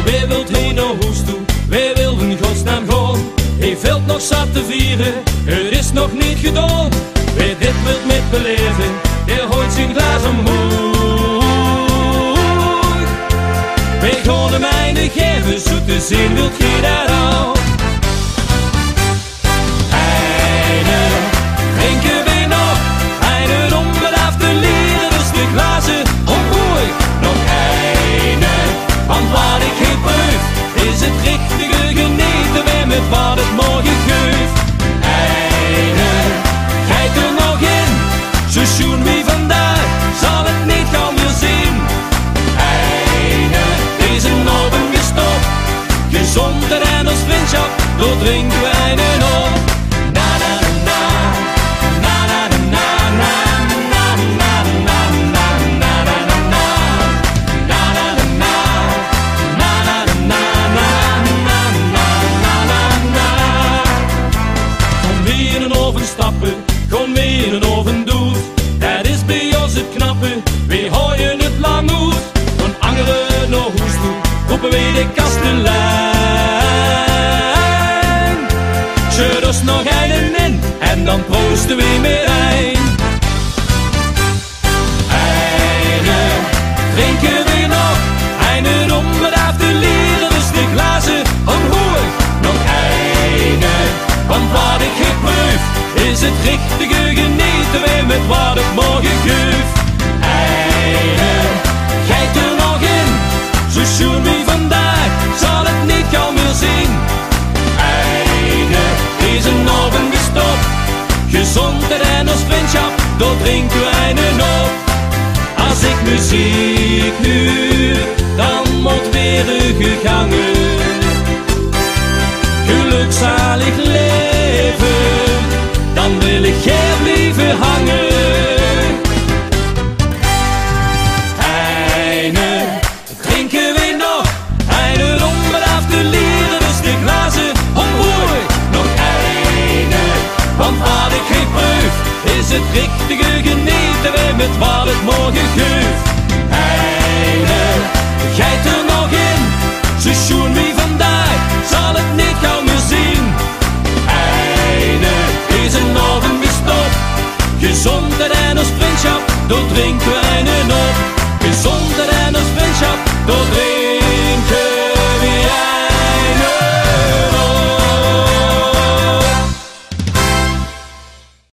Wie wilt heen naar huis toe, wie wil in godsnaam gaan? Hij valt nog zat te vieren, het is nog niet gedaan. Wie dit wilt met beleven, die gooit zijn glas omhoog. Wij gaan hem einde geven, zoete zin wilt je daar al. Einde, drinken we nog, einde om het af te leren, dus de glazen omhoog. Nog einde, want wat ik heb proef, is het richtige genieten weer met wat het morgen geeft. Einde, kijk er nog in, zo schoen wie vandaag, zal het niet gaan meer zien. Einde, deze avond gestopt, gezonder en als vriendschap, door drinken wij een op. Na na na, na na na na, na na na na, na na na na, na na na na, na na na na, na na na. Kom weer in een oven stappen, kom weer in een oven doet. Dat is bij ons het knappe, we gooien het lang uit. Van Angeren naar huis toe, roepen we de kastelein. Schud ons nog een in, en dan proosten we weer een. Einde, drinken we nog, einde om het af te leren, dus de glazen omhoog. Nog einde, want wat ik geproef, is het richtige genieten weer met wat het morgen geeft. Einde, kijk er nog in, zo schoen wie vandaag, zal het niet gauw meer zien. Einde, deze avond gestopt, gezonder en als vriendschap, door drinken wij een op. Als ik muziek huur, dan moet weer gegangen. Gelukzalig leven, dan wil ik hier blijven hangen. Einde, drinken we nog, einde om het af te leren, dus de glazen omhoog. Nog einde, want wat ik geproef, is het richtige genieten weer met wat het morgen geeft.